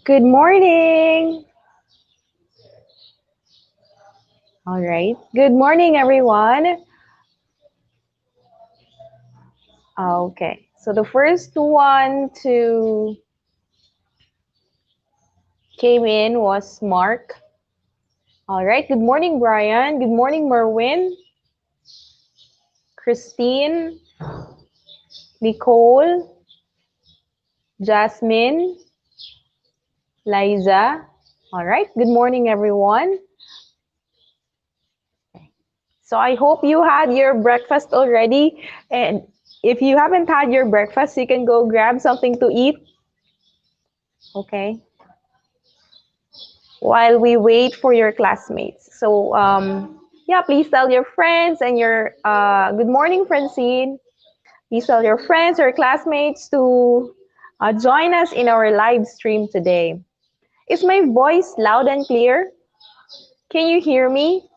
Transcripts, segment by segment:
Good morning. All right. Good morning, everyone. Okay. So the first one to came in was Mark. All right. Good morning, Brian. Good morning, Merwin, Christine, Nicole, Jasmine, Liza. All right. Good morning, everyone. So I hope you had your breakfast already. And if you haven't had your breakfast, you can go grab something to eat. Okay. While we wait for your classmates. So yeah, please tell your friends and your good morning, Francine. Please tell your friends or classmates to join us in our live stream today. Is my voice loud and clear? Can you hear me?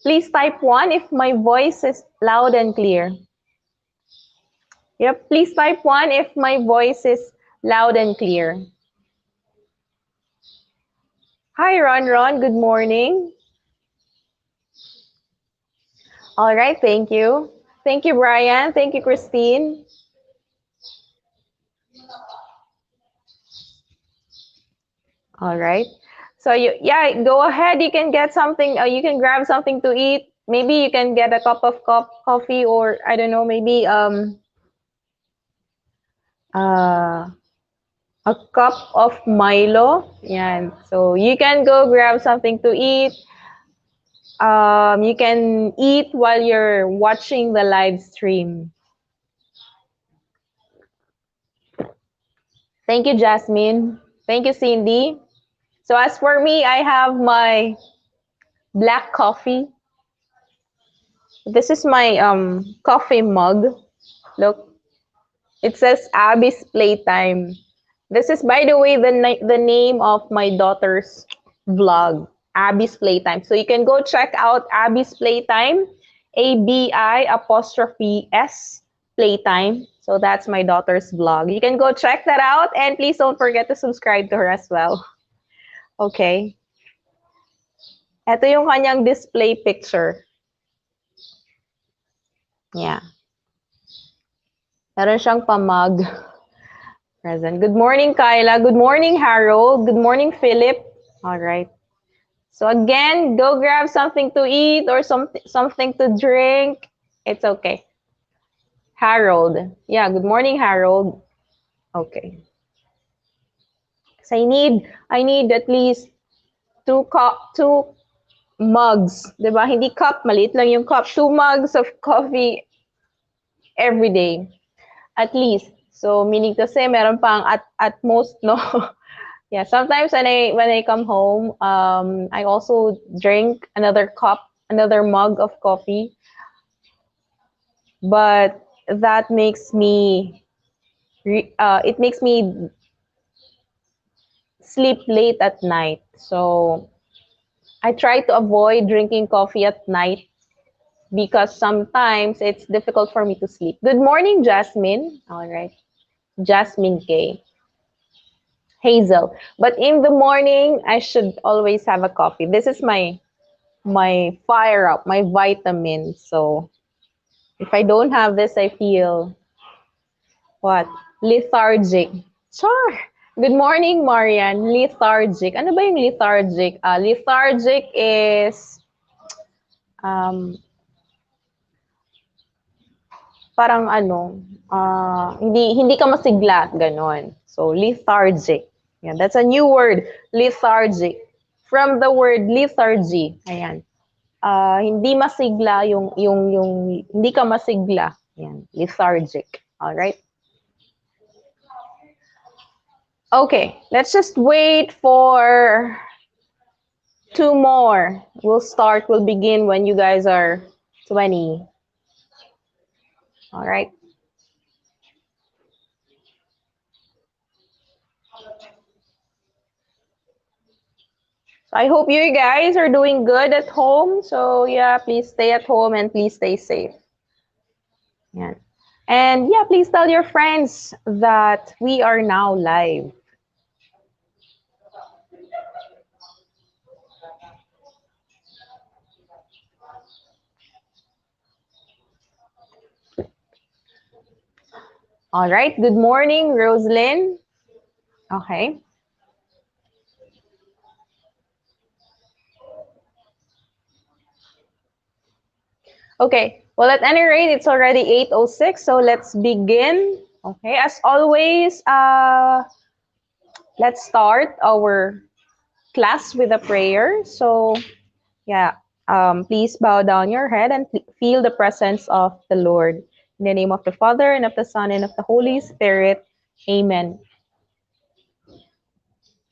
Please type 1 if my voice is loud and clear. Yep, please type 1 if my voice is loud and clear. Hi, Ron. Good morning. All right, thank you. Thank you, Brian. Thank you, Christine. All right. So yeah, go ahead. You can get something. You can grab something to eat. Maybe you can get a cup of coffee, or I don't know, maybe uh, a cup of Milo. Yeah. So you can go grab something to eat. You can eat while you're watching the live stream. Thank you, Jasmine. Thank you, Cindy. So as for me, I have my black coffee. This is my coffee mug. Look, it says Abby's Playtime. This is, by the way, the name of my daughter's vlog, Abby's Playtime. So you can go check out Abby's Playtime, ABI' Playtime. So that's my daughter's vlog. You can go check that out, and please don't forget to subscribe to her as well. Okay. Ito yung kanyang display picture. Yeah. Meron siyang pamag. Present. Good morning, Kyla. Good morning, Harold. Good morning, Philip. All right. So again, go grab something to eat or something to drink. It's okay. Harold. Yeah, good morning, Harold. Okay. So I need at least two mugs. Diba? Hindi cup, maliit lang yung cup. 2 mugs of coffee every day. At least. So meaning to say, meron pang at most, no? Yeah, sometimes when I come home, I also drink another mug of coffee. But that makes me it makes me sleep late at night. So I try to avoid drinking coffee at night because sometimes it's difficult for me to sleep. Good morning, Jasmine. All right. Jasmine K. Hazel. But in the morning, I should always have a coffee. This is my fire up, my vitamin. So if I don't have this, I feel what? Lethargic. Sure. Good morning, Marian. Lethargic. Ano ba yung lethargic? Lethargic is um, parang ano, hindi ka masigla, ganon. So lethargic. Yeah, that's a new word, lethargic. From the word lethargy. Ayan. Hindi masigla yung hindi ka masigla. Ayan, lethargic. All right? Okay, let's just wait for 2 more. We'll begin when you guys are 20. All right. So I hope you guys are doing good at home. So yeah, please stay at home and please stay safe. Yeah. And yeah, please tell your friends that we are now live. All right. Good morning, Roslyn. Okay. Okay. Well, at any rate, it's already 8:06, so let's begin. Okay. As always, let's start our class with a prayer. So, yeah, please bow down your head and feel the presence of the Lord. In the name of the Father, and of the Son, and of the Holy Spirit. Amen.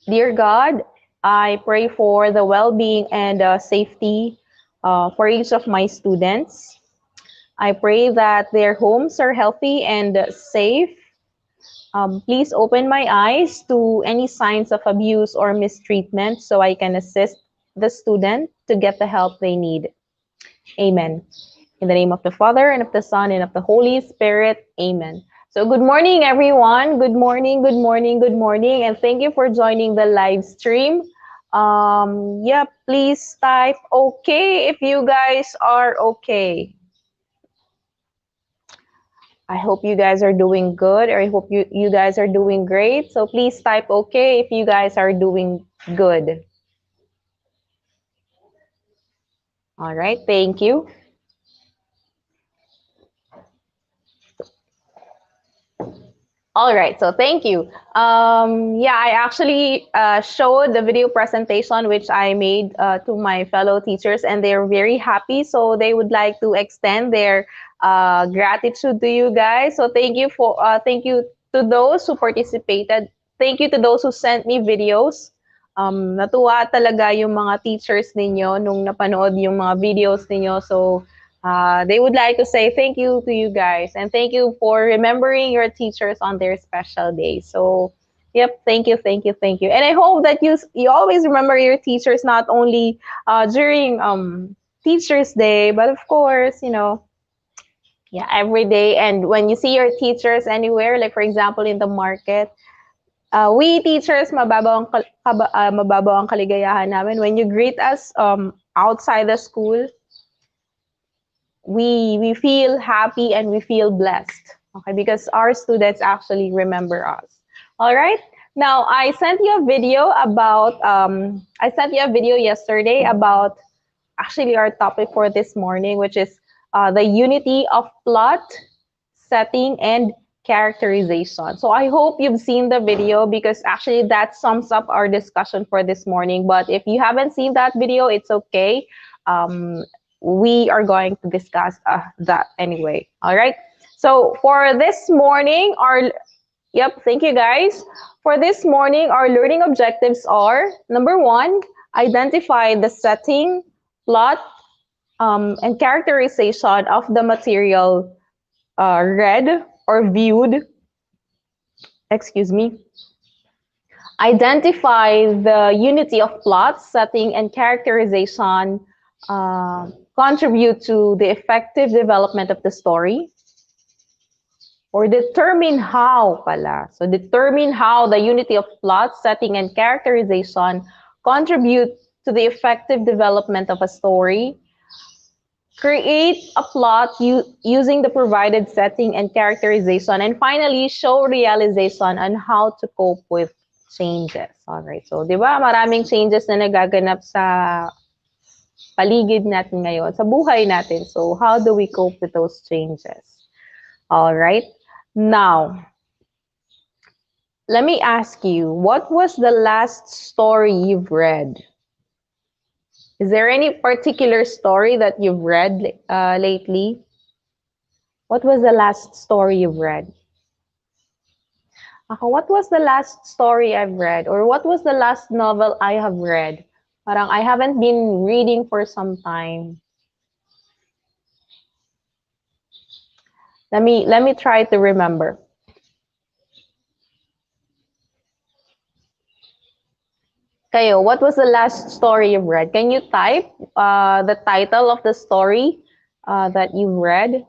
Dear God, I pray for the well being and safety for each of my students. I pray that their homes are healthy and safe. Please open my eyes to any signs of abuse or mistreatment so I can assist the student to get the help they need. Amen. In the name of the Father, and of the Son, and of the Holy Spirit. Amen. So, good morning, everyone. Good morning, good morning, good morning. And thank you for joining the live stream. Yeah, please type okay if you guys are okay. I hope you guys are doing good, or I hope you guys are doing great. So please type okay if you guys are doing good. All right, thank you. All right, so thank you. Yeah, I actually showed the video presentation which I made to my fellow teachers, and they're very happy. So they would like to extend their gratitude to you guys. So thank you to those who participated. Thank you to those who sent me videos. Natuwa talaga yung mga teachers ninyo nung napanood yung mga videos ninyo. So they would like to say thank you to you guys, and thank you for remembering your teachers on their special day. So, yep, thank you, thank you, thank you. And I hope that you always remember your teachers, not only during Teachers Day, but of course, yeah, every day. And when you see your teachers anywhere, like for example in the market, we teachers, mababaw ang kaligayahan namin when you greet us outside the school. We feel happy and we feel blessed, okay, because our students actually remember us. All right, now I sent you a video yesterday about actually our topic for this morning, which is the unity of plot, setting, and characterization. So I hope you've seen the video, because actually that sums up our discussion for this morning. But if you haven't seen that video, it's okay. We are going to discuss that anyway. All right. So for this morning, thank you guys. For this morning, our learning objectives are: number one, identify the setting, plot, and characterization of the material read or viewed. Excuse me. Identify the unity of plot, setting, and characterization contribute to the effective development of the story. Or determine how pala. So determine how the unity of plot, setting, and characterization contribute to the effective development of a story. Create a plot using the provided setting and characterization. And finally, show realization on how to cope with changes. Alright, so di ba maraming changes na nagaganap sa paligid natin ngayon, sa buhay natin. So how do we cope with those changes? Alright, now, let me ask you, what was the last story you've read? Is there any particular story that you've read lately? What was the last story you've read? What was the last story I've read? Or what was the last novel I have read? Parang I haven't been reading for some time. Let me try to remember. Kayo, what was the last story you've read? Can you type the title of the story that you've read?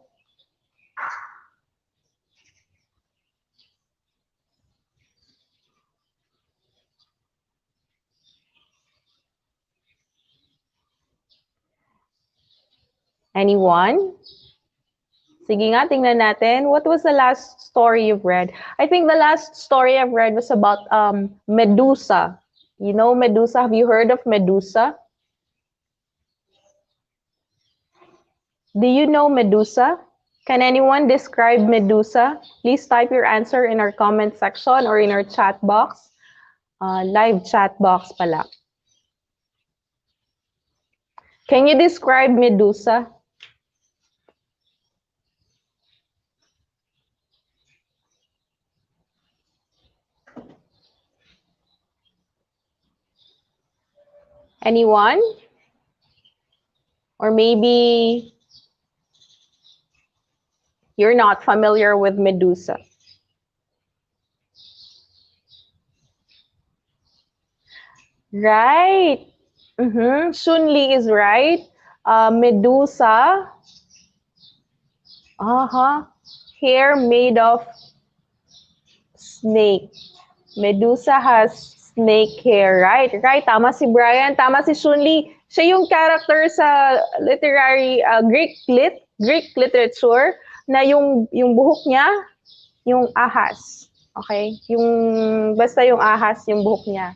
Anyone? Sige nga, tingnan natin. What was the last story you've read? I think the last story I've read was about Medusa. You know Medusa? Have you heard of Medusa? Do you know Medusa? Can anyone describe Medusa? Please type your answer in our comment section or in our chat box. Live chat box pala. Can you describe Medusa? Anyone? Or maybe you're not familiar with Medusa. Right. Shunli is right. Medusa. Hair made of snake. Medusa has snake hair, right? Right, tama si Brian, tama si Shunli. Siya yung character sa literary Greek literature na yung buhok niya, yung ahas. Okay? Basta yung ahas, yung buhok niya.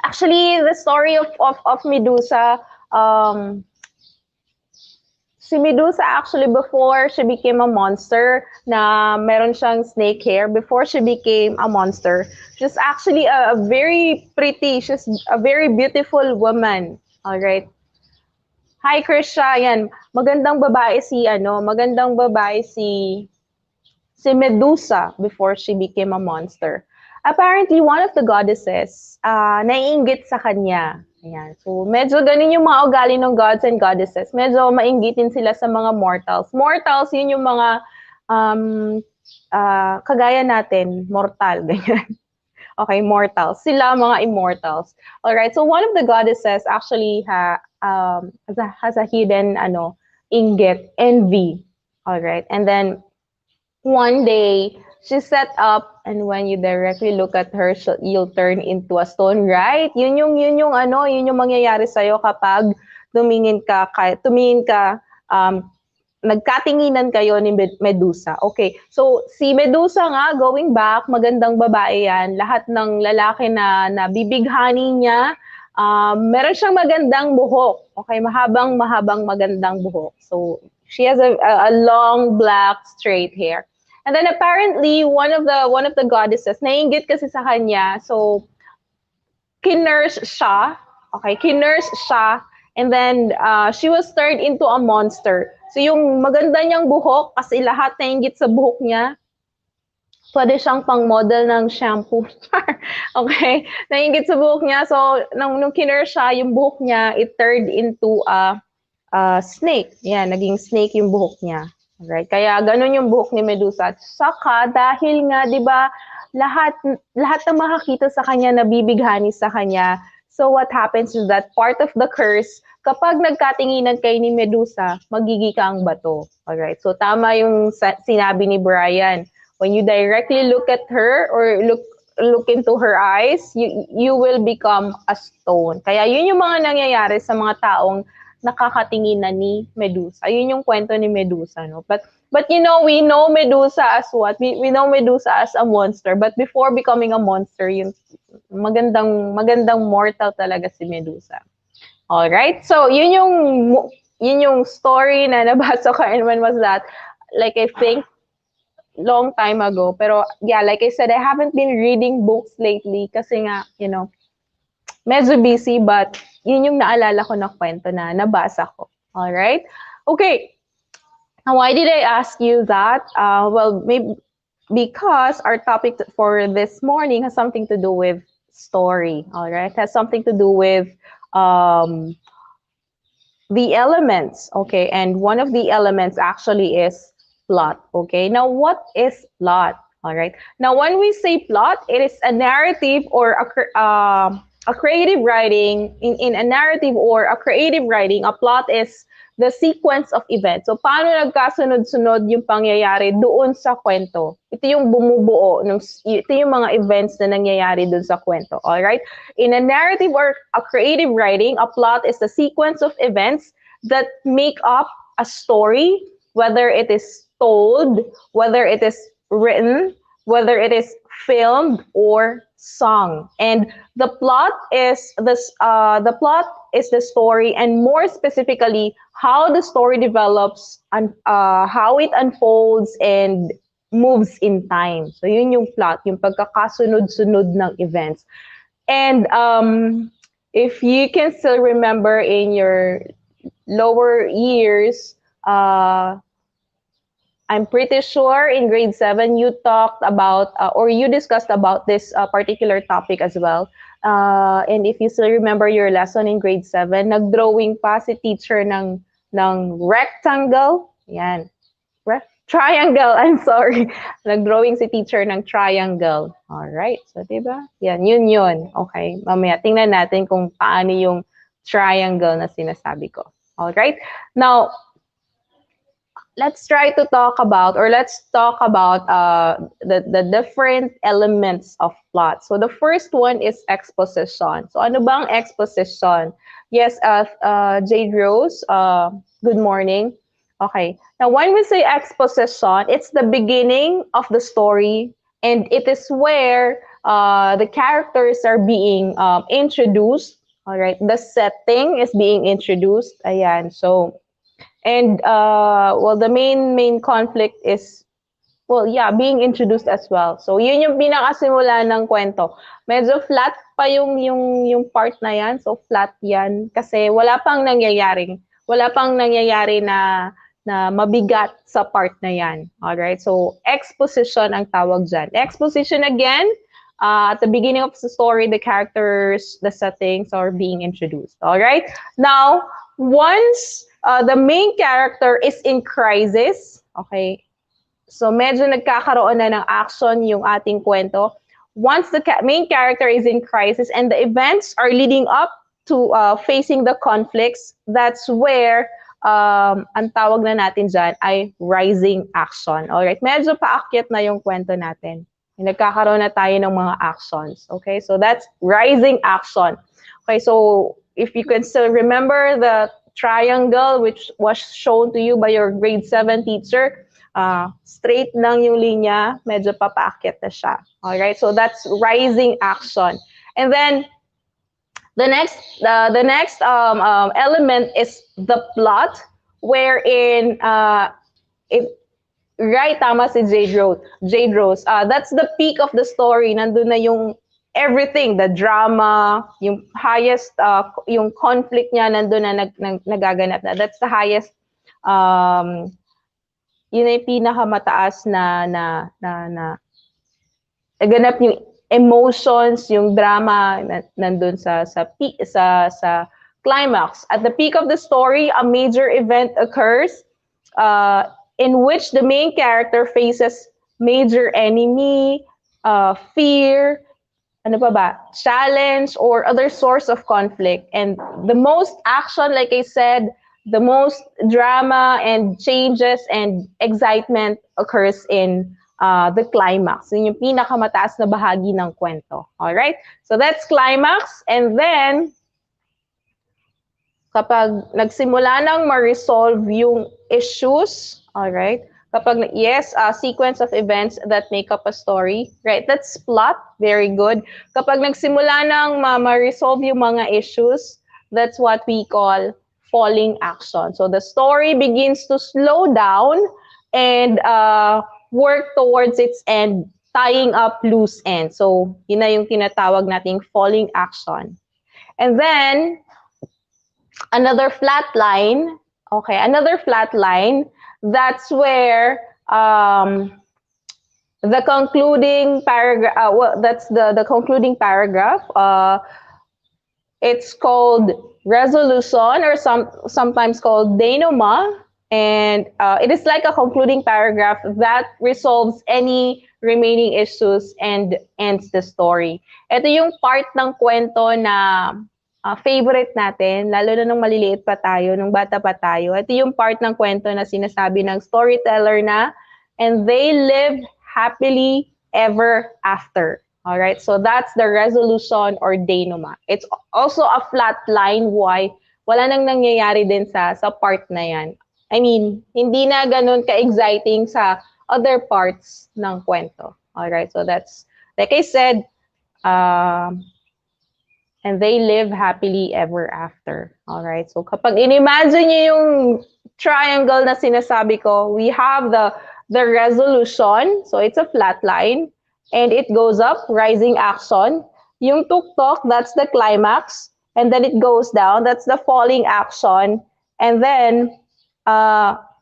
Actually, the story of Medusa, si Medusa actually before she became a monster na meron siyang snake hair, before she became a monster, she's actually a very pretty, she's a very beautiful woman. All right. Hi Krisha, yan. Magandang babae si Medusa before she became a monster. Apparently, one of the goddesses, naiinggit sa kanya. Ayan. So, medyo ganun yung mga ugali ng gods and goddesses. Medyo mainggitin sila sa mga mortals. Mortals, yun yung mga kagaya natin, mortal, ganyan. Okay, mortals. Sila mga immortals. Alright, so one of the goddesses actually has a hidden inggit, envy. Alright, and then one day, she set up, and when you directly look at her, you'll turn into a stone, right? Yun yung mangyayari sa'yo kapag tumingin ka, nagkatinginan kayo ni Medusa. Okay, so si Medusa nga, going back, magandang babae yan. Lahat ng lalaki na nabibighani niya, meron siyang magandang buhok. Okay, mahabang magandang buhok. So, she has a long, black, straight hair. And then apparently, one of the goddesses, nainggit kasi sa kanya, so kinurse siya, and then she was turned into a monster. So yung maganda niyang buhok, kasi lahat nainggit sa buhok niya, pwede siyang pang-model ng shampoo. Okay? Nainggit sa buhok niya, so nung kinurse siya, yung buhok niya, it turned into a snake. Yan, naging snake yung buhok niya. Right? Kaya ganun yung buhok ni Medusa. Saka dahil nga 'di ba lahat ng makakita sa kanya nabibighani sa kanya. So what happens is that part of the curse, kapag nagkatinginan kayo ni Medusa, magiging kang bato. Alright? So tama yung sinabi ni Brian. When you directly look at her or look into her eyes, you will become a stone. Kaya yun yung mga nangyayari sa mga taong nakakatinginan ni Medusa. Ayun yung kwento ni Medusa, no? But we know Medusa as what? We know Medusa as a monster, but before becoming a monster, yun magandang mortal talaga si Medusa. All right? So, yun yung story na nabasa ko, and when was that? Like I think long time ago. Pero yeah, like I said, I haven't been reading books lately kasi nga, medyo busy, but yun yung naalala ko na kwento na nabasa ko. All right? Okay. Now, why did I ask you that? Well, maybe because our topic for this morning has something to do with story. All right? It has something to do with the elements. Okay? And one of the elements actually is plot. Okay? Now, what is plot? All right? Now, when we say plot, it is a narrative or a creative writing. In a narrative or a creative writing, a plot is the sequence of events. So, paano nagkasunod-sunod yung pangyayari doon sa kwento? Ito yung bumubuo, ito yung mga events na nangyayari doon sa kwento. Alright? In a narrative or a creative writing, a plot is the sequence of events that make up a story whether it is told, whether it is written, whether it is filmed or sung. And the plot is the story, and more specifically, how the story develops and how it unfolds and moves in time. So yun yung plot, yung pagkakasunod-sunod ng events. And if you can still remember in your lower years, I'm pretty sure in grade 7 you talked about or you discussed about this particular topic as well. And if you still remember your lesson in grade 7, nag-drawing pa si teacher ng rectangle. Yan. Triangle, I'm sorry. Nag-drawing si teacher ng triangle. Alright, so diba? Yan, yun. Okay, mamaya tingnan natin kung paano yung triangle na sinasabi ko. Alright, now, let's try to talk about, or let's talk about the different elements of plot. So the first one is exposition. So ano bang exposition? Yes, Jade Rose, good morning. Okay, now when we say exposition, it's the beginning of the story, and it is where the characters are being introduced. All right, the setting is being introduced. Ayan, so, and well, the main conflict is, well, yeah, being introduced as well. So yun yung pinakasimula ng kwento. Medyo flat pa yung part na yan. So flat yan kasi wala pang nangyayari na mabigat sa part na yan. Alright, so exposition ang tawag dyan. Exposition again, at the beginning of the story, the characters, the settings are being introduced. Alright, now, once the main character is in crisis, okay, so medyo nagkakaroon na ng action yung ating kwento. Once the main character is in crisis and the events are leading up to facing the conflicts, that's where ang tawag na natin dyan ay rising action. Alright, medyo paakyat na yung kwento natin. Nagkakaroon na tayo ng mga actions. Okay, so that's rising action. Okay, so if you can still remember the triangle which was shown to you by your grade 7 teacher, straight lang yung linya, medyo papaakyat na siya. Alright, so that's rising action. And then the next element is the plot, wherein right, tama si Jade Rose. That's the peak of the story. Nandun na yung everything, the drama, yung highest, yung conflict niya, nandun na nagaganap na. That's the highest, yun ay pinakamataas na naganap yung emotions, yung drama, nandun sa climax. At the peak of the story, a major event occurs in which the main character faces major enemy, fear, ano pa ba, challenge, or other source of conflict. And the most action, like I said, the most drama and changes and excitement occurs in the climax. Yun yung pinakamataas na bahagi ng kwento. Alright? So that's climax. And then, kapag nagsimula nang ma-resolve yung issues, alright? Kapag, yes, a sequence of events that make up a story, right? That's plot, very good. Kapag nagsimula nang ma-resolve yung mga issues, that's what we call falling action. So the story begins to slow down and work towards its end, tying up loose ends. So yun na yung tinatawag nating falling action. And then, another flat line, okay, another flat line, that's where the concluding paragraph, that's the concluding paragraph. It's called resolution, or sometimes called denouement, and it is like a concluding paragraph that resolves any remaining issues and ends the story. Ito yung part ng kwento na favorite natin, lalo na nung maliliit pa tayo, nung bata pa tayo. Ito yung part ng kwento na sinasabi ng storyteller na, and they lived happily ever after. Alright, so that's the resolution or denouement. It's also a flat line. Why? Wala nang nangyayari din sa part na yan. I mean, hindi na ganun ka-exciting sa other parts ng kwento. Alright, so that's, like I said, and they live happily ever after. Alright, so kapag in-imagine nyo yung triangle na sinasabi ko, we have the resolution, so it's a flat line, and it goes up, rising action. Yung tuktok, that's the climax, and then it goes down, that's the falling action, and then,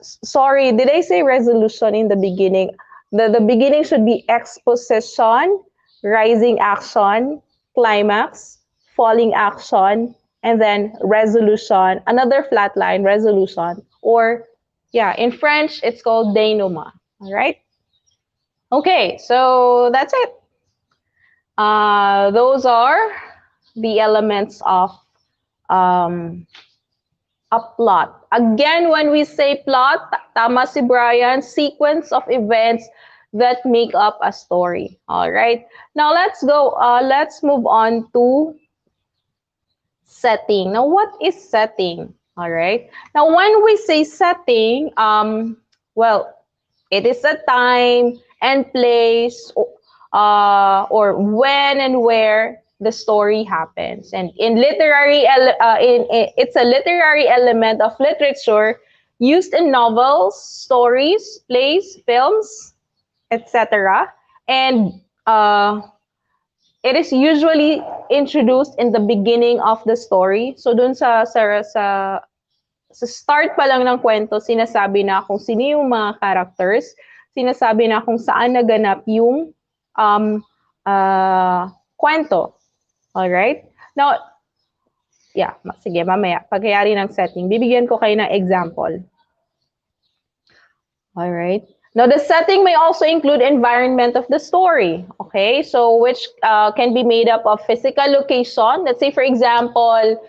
sorry, did I say resolution in the beginning? The beginning should be exposition, rising action, climax, falling action, and then resolution, another flat line, resolution, or yeah, in French, it's called denouement, all right? Okay, so that's it. Those are the elements of a plot. Again, when we say plot, tama si Brian, sequence of events that make up a story. All right. Now let's go. Let's move on to setting. Now, what is setting? All right. Now, when we say setting, well, it is a time and place, or when and where the story happens. And in literary, it's a literary element of literature used in novels, stories, plays, films, etc. And it is usually introduced in the beginning of the story. So dun sa start pa lang ng kwento, sinasabi na kung sino yung mga characters, sinasabi na kung saan naganap yung kwento. Alright? Now, yeah, sige, mamaya, pagkayari ng setting, bibigyan ko kayo ng example. Alright? Now, the setting may also include environment of the story, okay? So, which can be made up of physical location. Let's say, for example,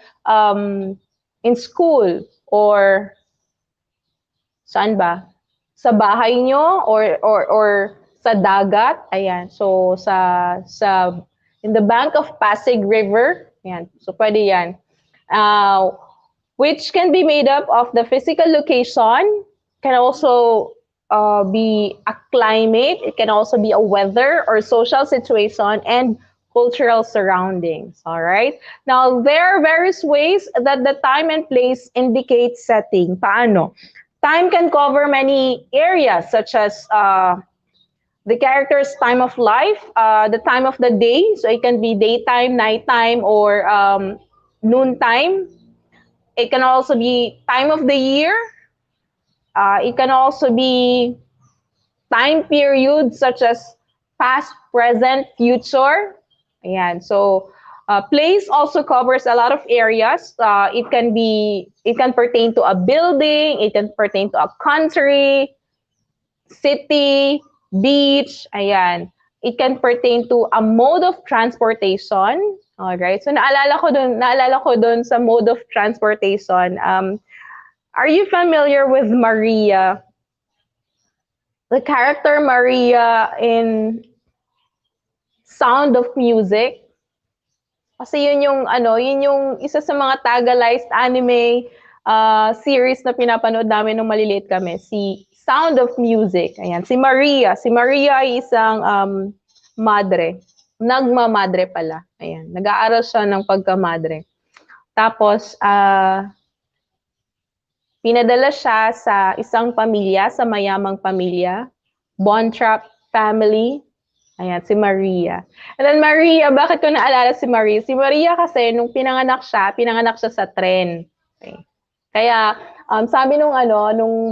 in school, or saan ba? Sa bahay nyo, or sa dagat, ayan. So, in the bank of Pasig River, ayan. So, pwede yan. Which can be made up of the physical location, can also be a climate, it can also be a weather or social situation, and cultural surroundings, all right? Now, there are various ways that the time and place indicate setting. Paano? Time can cover many areas, such as the character's time of life, the time of the day, so it can be daytime, nighttime, or noontime. It can also be time of the year. It can also be time period, such as past, present, future. Ayan. So, place also covers a lot of areas. It can pertain to a building, it can pertain to a country, city, beach. Ayan. It can pertain to a mode of transportation. All right. So, naalala ko dun sa mode of transportation. Are you familiar with Maria? The character Maria in Sound of Music? Kasi yun yung isa sa mga Tagalized anime series na pinapanood namin nung maliliit kami, si Sound of Music. Ayan, si Maria. Si Maria ay isang madre. Nagmamadre pala. Ayan, nag-aaral siya ng pagkamadre. Tapos, pinadala siya sa isang pamilya, sa mayamang pamilya, Bontrap family. Ayan, si Maria. And then Maria, bakit ko naalala si Maria? Si Maria kasi, nung pinanganak siya sa tren. Okay. Kaya, sabi nung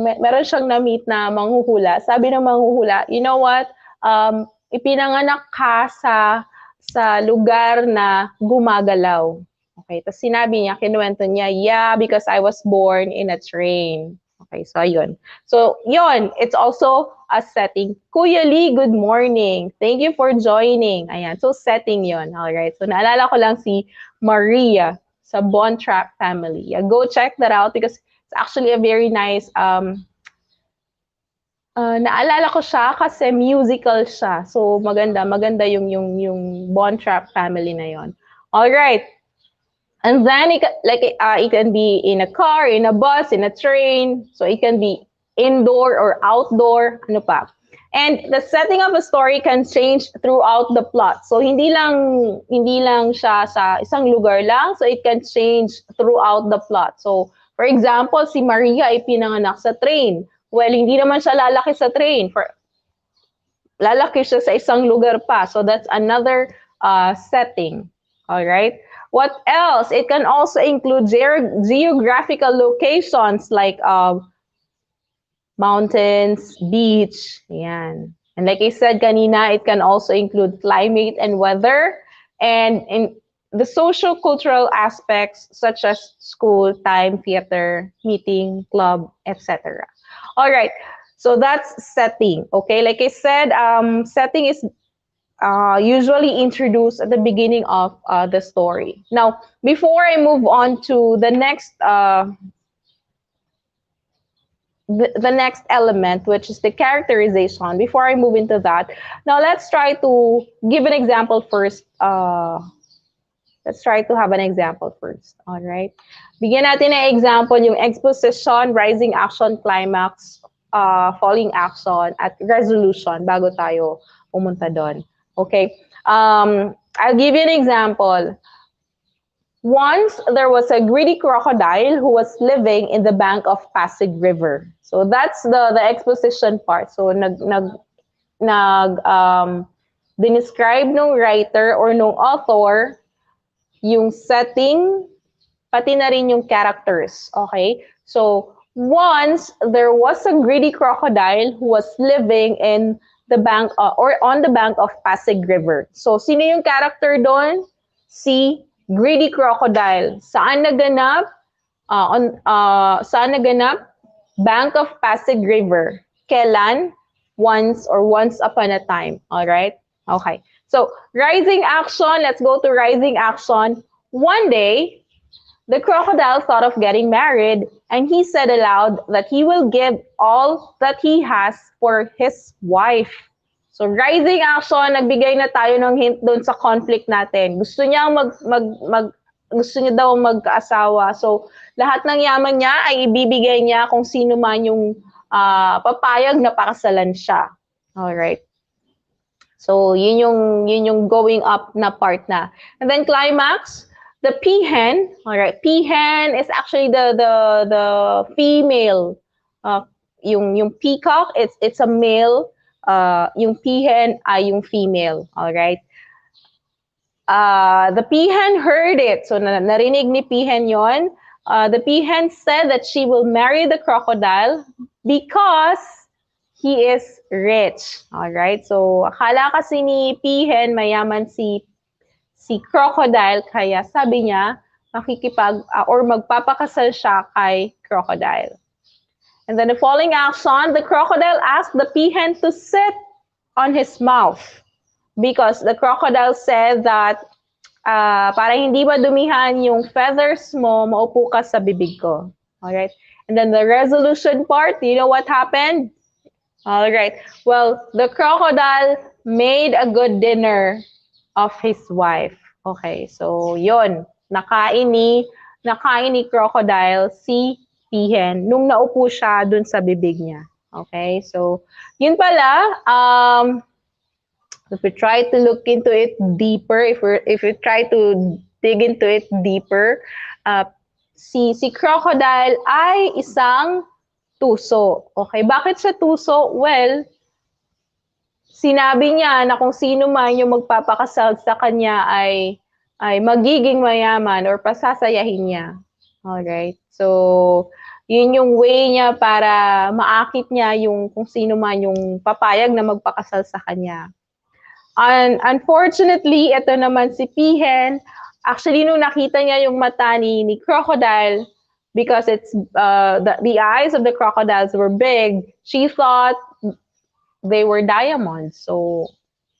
meron siyang na-meet na manghuhula, sabi ng manghuhula, you know what, ipinanganak ka sa lugar na gumagalaw. Okay, tapos sinabi niya, kinuwento niya, yeah, because I was born in a train. Okay, so yun. So, yun, it's also a setting. Kuya Lee, good morning. Thank you for joining. Ayan, so setting yun. Alright, so naalala ko lang si Maria sa Bontrap family. Yeah, go check that out because it's actually a very nice, naalala ko siya kasi musical siya. So, maganda yung Bontrap family na yon. Alright. And then it can be in a car, in a bus, in a train. So it can be indoor or outdoor. Ano pa? And the setting of a story can change throughout the plot. So hindi lang siya sa isang lugar lang. So it can change throughout the plot. So for example, si Maria ay pinanganak sa train. Well, hindi naman siya lalaki sa train. Lalaki siya sa isang lugar pa. So that's another setting. All right. What else? It can also include geographical locations like mountains, beach. Yan. And like I said kanina, it can also include climate and weather. And in the social cultural aspects such as school, time, theater, meeting, club, etc. All right. So that's setting. Okay. Like I said, setting is usually introduced at the beginning of the story. Now, before I move on to the next the next element, which is the characterization, before I move into that, now let's try to give an example first. Let's try to have an example first. All right. Bigyan natin ng example yung exposition, rising action, climax, falling action, at resolution bago tayo pumunta doon. Okay. I'll give you an example. Once there was a greedy crocodile who was living in the bank of Pasig River. So that's the exposition part. So describe nung writer or nung author yung setting, pati na rin yung characters. Okay? So, once there was a greedy crocodile who was living in the bank or on the bank of Pasig River. So, sino yung character doon? Si greedy crocodile. Saan naganap? Saan naganap? Bank of Pasig River. Kailan? Once upon a time. All right? Okay. So, rising action, let's go to rising action. One day, the crocodile thought of getting married, and he said aloud that he will give all that he has for his wife. So, rising action, nagbigay na tayo ng hint doon sa conflict natin. Gusto niya gusto niya daw magkaasawa. So, lahat ng yaman niya ay ibibigay niya kung sino man yung papayag na pakasalan siya. All right. So, yun yung going up na part na. And then climax, the peahen, all right, peahen is actually the female. Yung peacock, it's a male. Yung peahen ay yung female, all right? The peahen heard it. So, narinig ni peahen yon. The peahen said that she will marry the crocodile because he is rich. All right? So, akala kasi ni peahen mayaman si crocodile, kaya sabi niya or magpapakasal siya kay crocodile. And then the following action, the crocodile asked the peahen to sit on his mouth because the crocodile said that para hindi madumihan yung feathers mo, maupo ka sa bibig ko. All right? And then the resolution part, you know what happened? All right. Well, the crocodile made a good dinner of his wife. Okay. So, yun. Nakain ni crocodile si peahen nung naupo siya dun sa bibig niya. Okay. So, yun pala. If we try to look into it deeper, if we try to dig into it deeper, si crocodile ay isang tuso. Okay, bakit siya tuso? Well, sinabi niya na kung sino man yung magpapakasal sa kanya ay magiging mayaman or pasasayahin niya. Alright? So, yun yung way niya para maakit niya yung kung sino man yung papayag na magpakasal sa kanya. And unfortunately, ito naman si peahen, actually nung nakita niya yung mata ni crocodile, because it's the eyes of the crocodiles were big, she thought they were diamonds. So,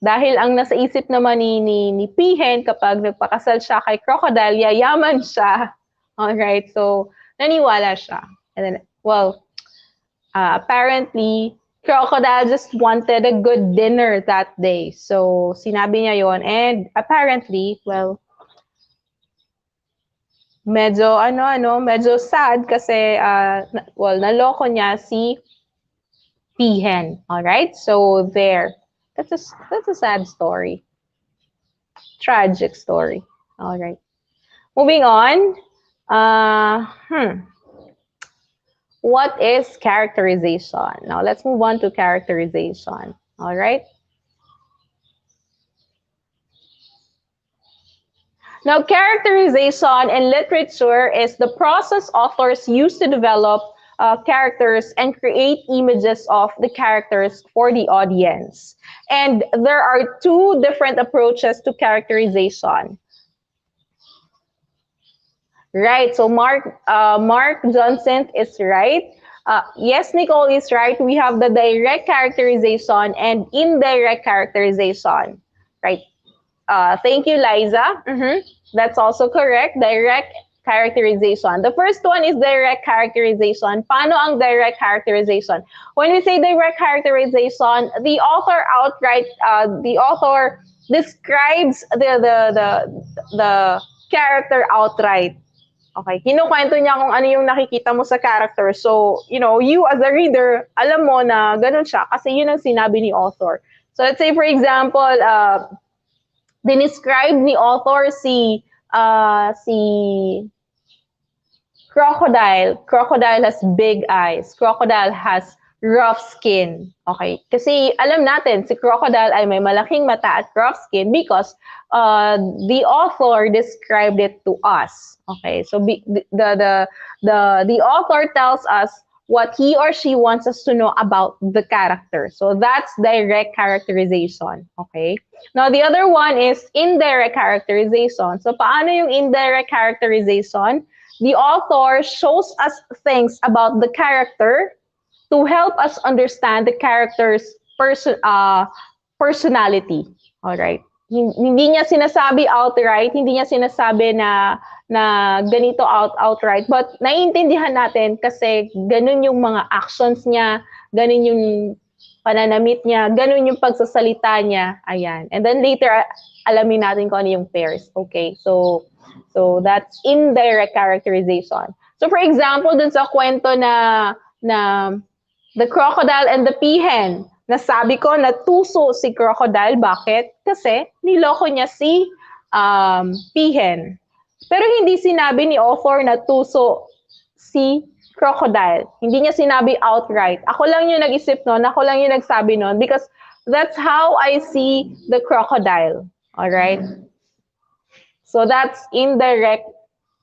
dahil ang nasa isip naman ni peahen kapag nagpakasal siya kay crocodile, yayaman siya. Alright, so naniwala siya. And then, well, apparently, crocodile just wanted a good dinner that day. So, sinabi niya yon, and apparently, well, medyo sad kasi, well, naloko niya si Pihen. All right? So there. That's a sad story. Tragic story. All right. Moving on. What is characterization? Now let's move on to characterization. All right. Now, characterization in literature is the process authors use to develop characters and create images of the characters for the audience. And there are two different approaches to characterization. Right, so Mark Johnson is right. Yes, Nicole is right. We have the direct characterization and indirect characterization. Right. Thank you, Liza. That's also correct. Direct characterization. The first one is direct characterization. Paano ang direct characterization? When we say direct characterization, the author describes the character outright. Okay, kinukwento niya kung ano yung nakikita mo sa character. So, you as a reader, alam mo na ganun siya kasi yun ang sinabi ni author. So, let's say for example, dinescribe ni author si crocodile. Crocodile has big eyes. Crocodile has rough skin. Okay? Kasi alam natin, si crocodile ay may malaking mata at rough skin because the author described it to us. Okay? So the author tells us what he or she wants us to know about the character. So that's direct characterization. Okay? Now, the other one is indirect characterization. So paano yung indirect characterization? The author shows us things about the character to help us understand the character's personality. All right? Hindi niya sinasabi outright, hindi niya sinasabi na ganito outright, but naiintindihan natin kasi ganun yung mga actions niya, ganun yung pananamit niya, ganun yung pagsasalita niya. Ayan. And then later, alamin natin kung ano yung pairs. Okay? So that's indirect characterization. So for example, dun sa kwento na the crocodile and the peahen, nasabi ko na tuso si crocodile. Bakit? Kasi niloko niya si peahen. Pero hindi sinabi ni author na tuso si crocodile. Hindi niya sinabi outright. Ako lang yung nag-isip nun, ako lang yung nagsabi nun because that's how I see the crocodile. All right? So that's indirect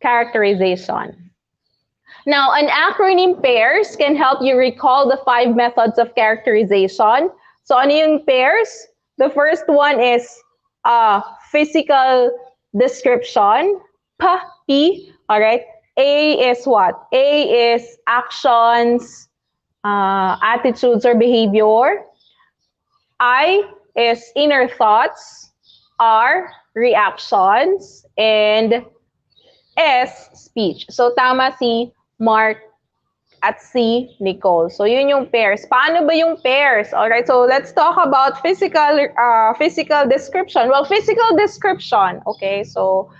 characterization. Now, an acronym pairs can help you recall the 5 methods of characterization. So, ano yung pairs? The first one is physical description. P. All right. A is what? A is actions, attitudes, or behavior. I is inner thoughts. R, reactions. And S, speech. So, tama si Mark at si Nicole. So, yun yung pairs. Paano ba yung pairs? Alright, so let's talk about physical description. Well, physical description, okay, so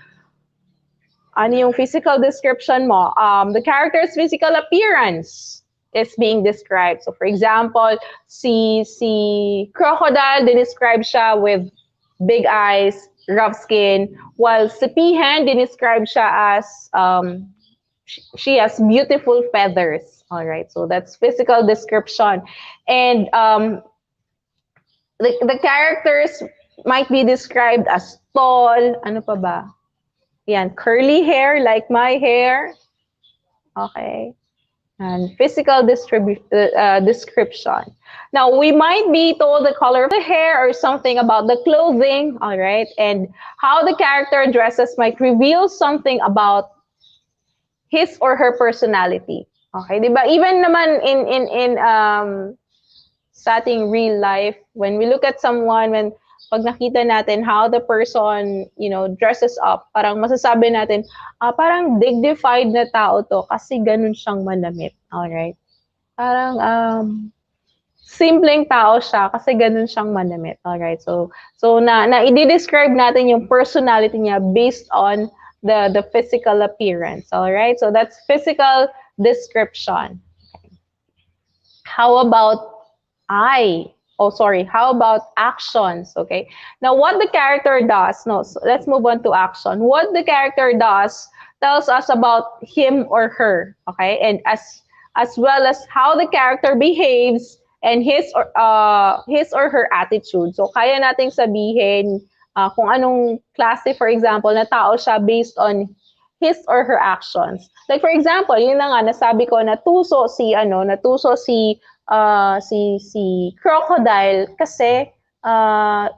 ano yung physical description mo? The character's physical appearance is being described. So, for example, si crocodile, describe siya with big eyes, rough skin, while si peahen, describe siya as she has beautiful feathers. All right, so that's physical description. And the characters might be described as tall. Ano pa ba? Yan, curly hair like my hair. Okay. And physical description. Now, we might be told the color of the hair or something about the clothing, all right? And how the character dresses might reveal something about his or her personality. Okay, di ba? Even naman in sa ating real life, when we look at someone, pag nakita natin how the person, dresses up, parang masasabi natin, parang dignified na tao to kasi ganun siyang manamit. Alright? Parang simpleng tao siya kasi ganun siyang manamit. Alright? So i-describe natin yung personality niya based on the physical appearance. All right, so that's physical description. How about how about actions? Okay, now what the character does, no, so let's move on to action. What the character does tells us about him or her, okay, and as well as how the character behaves and his or her attitude. So kaya nating sabihin kung anong klase, for example, na tao siya based on his or her actions. Like for example, yun na nga nasabi ko, natuso si crocodile kasi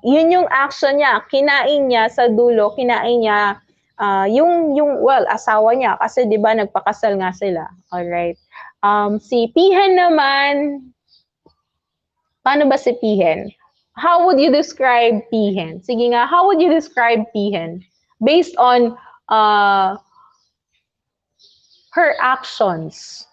yun yung action niya, kinain niya sa dulo, kinain niya asawa niya kasi 'di ba nagpakasal nga sila. All right. Si pihen naman, paano ba si pihen? How would you describe pihen? Sige nga, how would you describe pihen based on her actions?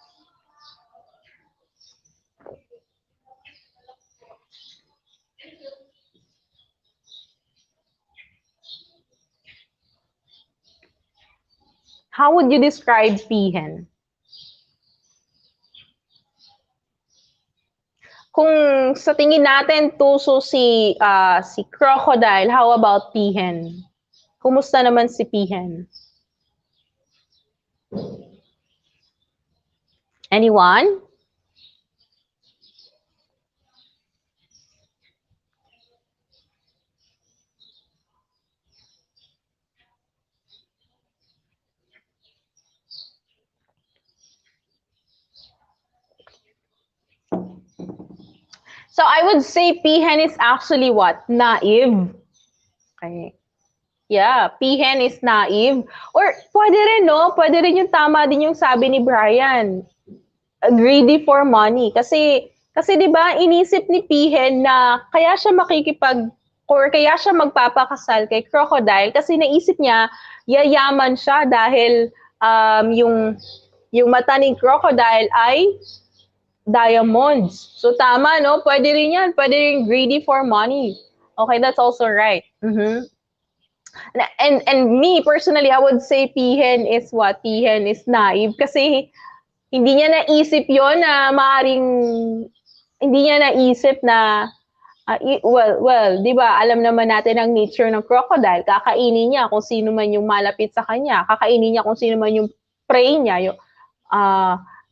How would you describe pihen? Kung sa tingin natin tuso si crocodile, how about pihen? Kumusta naman si pihen? Anyone? So I would say pihen is actually what? Naive. Okay. Yeah, pihen is naive. Or pwede rin, no? Pwede rin yung tama din yung sabi ni Brian. Greedy for money. Kasi 'di ba, inisip ni pihen na kaya siya kaya siya magpapakasal kay crocodile kasi naisip niya yayaman siya dahil yung mata ni crocodile ay diamonds. So tama, no? Pwede rin yan. Pwede rin greedy for money. Okay, that's also right. And me personally, I would say pihen is what? Pihen is naive kasi hindi niya naisip yon na maaring hindi niya naisip na di ba, alam naman natin ang nature ng crocodile. Kakainin niya kung sino man yung malapit sa kanya. Kakainin niya kung sino man yung prey niya.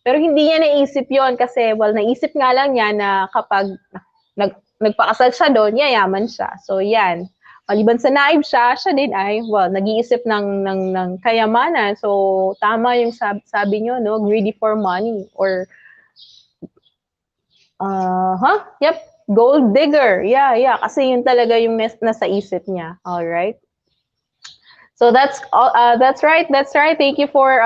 Pero hindi niya naisip yon kasi, naisip nga lang niya na kapag nagpakasal siya doon, yayaman siya. So, yan. Maliban sa naib siya din ay, nag-iisip ng kayamanan. So, tama yung sabi niyo, no? Greedy for money. Or, yep, gold digger. Yeah. Kasi yun talaga yung nasa isip niya. All right. So that's right. Thank you for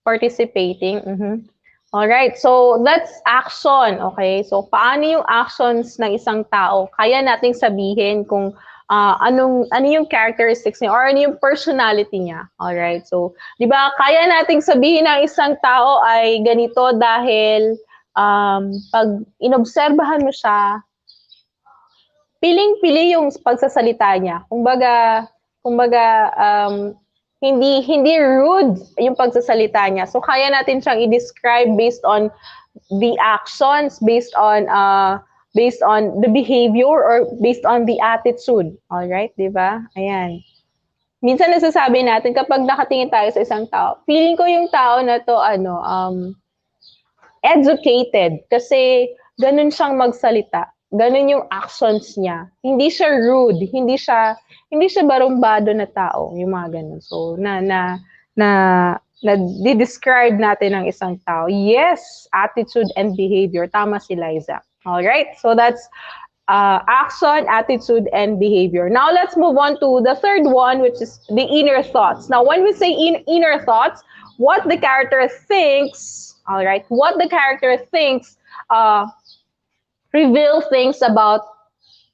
participating. All right. So that's action. Okay. So paano yung actions ng isang tao? Kaya nating sabihin kung ano yung characteristics niya or ano yung personality niya. All right. So, 'di ba? Kaya nating sabihin ng isang tao ay ganito dahil pag inobserbahan mo siya, piling-pili yung pagsasalita niya. Kumbaga hindi rude yung pagsasalita niya. So kaya natin siyang i-describe based on the actions, based on the behavior or based on the attitude. All right, 'di ba? Ayan. Minsan nasasabi natin kapag nakatingin tayo sa isang tao, feeling ko yung tao na to educated kasi ganun siyang magsalita. Ganun yung actions niya. Hindi siya rude, hindi siya barumbado na tao, yung mga ganun. So di-describe natin ang isang tao. Yes, attitude and behavior. Tama si Liza. All right? So that's action, attitude, and behavior. Now let's move on to the third one, which is the inner thoughts. Now, when we say inner thoughts, what the character thinks, all right, what the character thinks reveal things about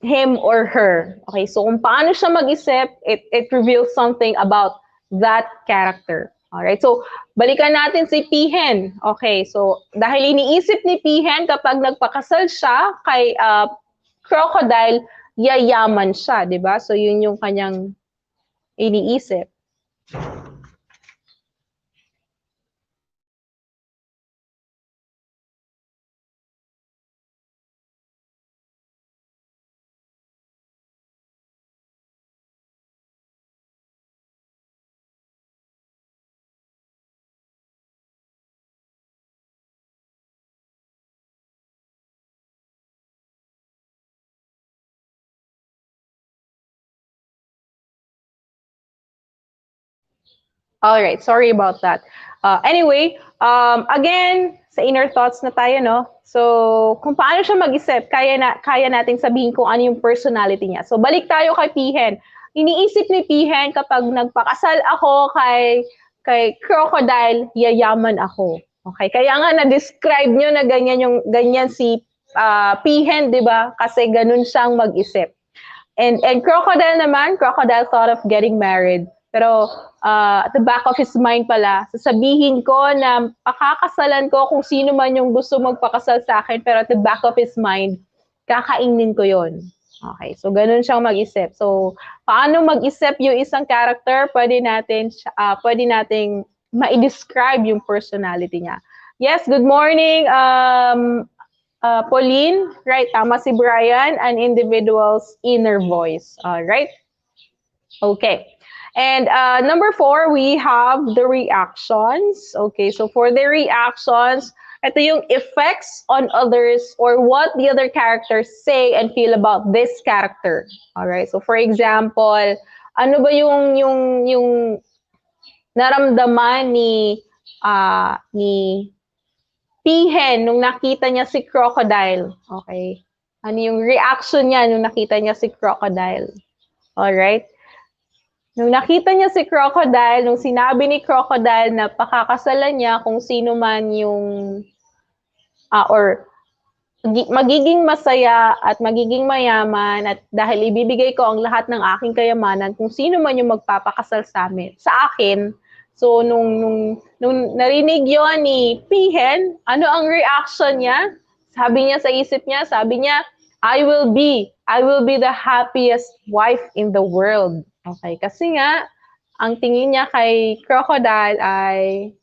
him or her. Okay, so kung paano siya mag-isip, it reveals something about that character. All right, so balikan natin si pihen. Okay, so dahil iniisip ni pihen kapag nagpakasal siya kay crocodile, yayaman siya, di ba? So yun yung kanyang iniisip. All right, sorry about that. Anyway, again, sa inner thoughts na tayo, no? So, kung paano siya mag-isip, kaya nating sabihin kung ano yung personality niya. So, balik tayo kay Pihen. Iniisip ni Pihen kapag nagpakasal ako kay Crocodile, yayaman ako. Okay, kaya nga na-describe nyo na ganyan si Pihen, di ba? Kasi ganun siyang mag-isip. And Crocodile naman, Crocodile thought of getting married. Pero at the back of his mind pala, sasabihin ko na pakakasalan ko kung sino man yung gusto magpakasal sa akin, pero at the back of his mind, kakainin ko yon. Okay, so ganun siyang mag-isip. So, paano mag-isip yung isang character? Pwede nating ma-describe yung personality niya. Yes, good morning, Pauline, right? Tama si Brian, an individual's inner voice. Right? Okay. And number 4, we have the reactions. Okay, so for the reactions, ito yung effects on others or what the other characters say and feel about this character. All right. So for example, ano ba yung naramdaman ni Pihen nung nakita niya si Crocodile? Okay. Ano yung reaction niya nung nakita niya si Crocodile? All right. Nung nakita niya si Crocodile, nung sinabi ni Crocodile na pakakasalan niya kung sino man yung or magiging masaya at magiging mayaman at dahil ibibigay ko ang lahat ng aking kayamanan kung sino man yung magpapakasal sa akin. So nung narinig yon ni Pihen, ano ang reaction niya? Sabi niya sa isip niya, I will be the happiest wife in the world. Okay, kasi nga ang tingin niya kay Crocodile ay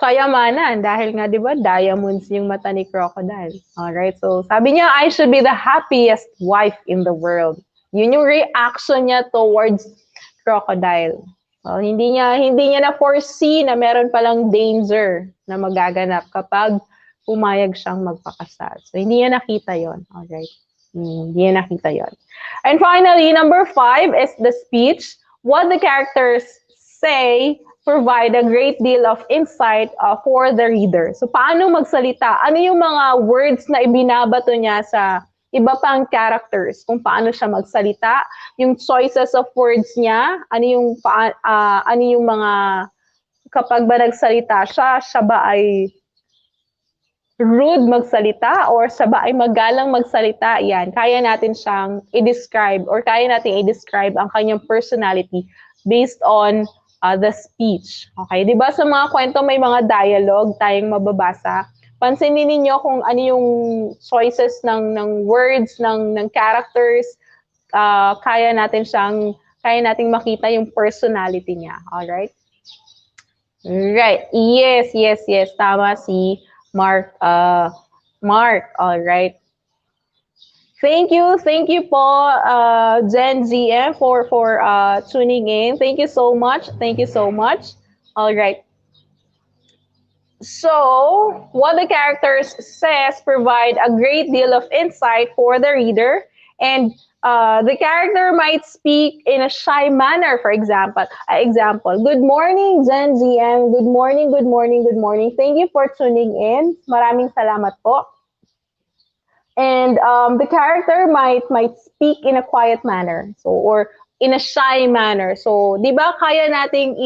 kayamanan dahil nga 'di ba diamonds yung mata ni Crocodile. All right, so sabi niya I should be the happiest wife in the world. Yun yung reaction niya towards Crocodile. So, hindi niya na foresee na meron palang danger na magaganap kapag pumayag siyang magpakasal. So hindi niya nakita 'yon. All right. Hindi niya nakita 'yon. And finally, number 5 is the speech. What the characters say provide a great deal of insight for the reader. So, paano magsalita? Ano yung mga words na ibinabato niya sa iba pang characters? Kung paano siya magsalita, yung choices of words niya, ano yung mga, kapag ba nagsalita siya ba ay rude magsalita or siya ba ay magalang magsalita? Yan, kaya natin siyang i-describe or kaya natin i-describe ang kanyang personality based on the speech. Okay, 'di ba sa mga kwento may mga dialogue tayong mababasa. Pansinin niyo kung ano yung choices ng words ng characters, kaya nating makita yung personality niya. All right? Right. Yes. Tama si Mark. Mark, all right. Thank you po, Gen ZM, for tuning in. Thank you so much. All right. So, what the characters says provide a great deal of insight for the reader, and the character might speak in a shy manner, for example. Good morning, Gen ZM. Good morning. Thank you for tuning in. Maraming salamat po. And the character might speak in a quiet manner, so or in a shy manner. So, 'di ba kaya nating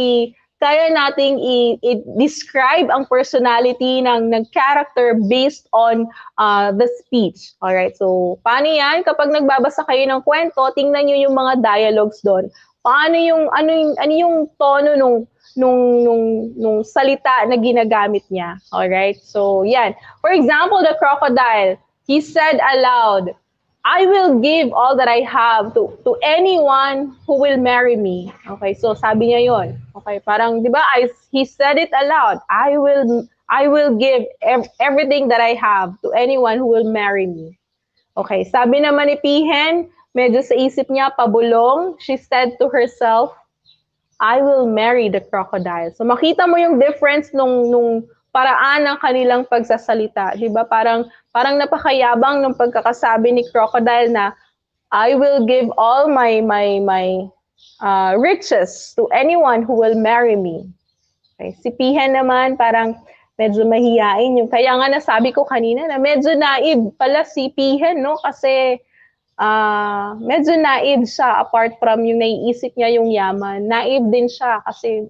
i-describe ang personality ng character based on the speech. All right. So, paano 'yan? Kapag nagbabasa kayo ng kwento, tingnan niyo yung mga dialogues doon. Paano ano yung tono nung salita na ginagamit niya. All right? So, 'yan. For example, the crocodile, he said aloud, I will give all that I have to anyone who will marry me. Okay, so sabi niya yon. Okay, parang, di ba, he said it aloud. I will give everything that I have to anyone who will marry me. Okay, sabi naman ni Pihen, medyo sa isip niya, pabulong. She said to herself, I will marry the crocodile. So makita mo yung difference nung paraan ng kanilang pagsasalita, 'di ba? Parang napakayabang nung pagkakasabi ni crocodile na I will give all my riches to anyone who will marry me. Okay. Si Pihen naman parang medyo mahiyain yung kaya nga nasabi ko kanina na medyo naive pala si Pihen, no? Kasi medyo naive siya apart from yung naiisip niya yung yaman. Naive din siya kasi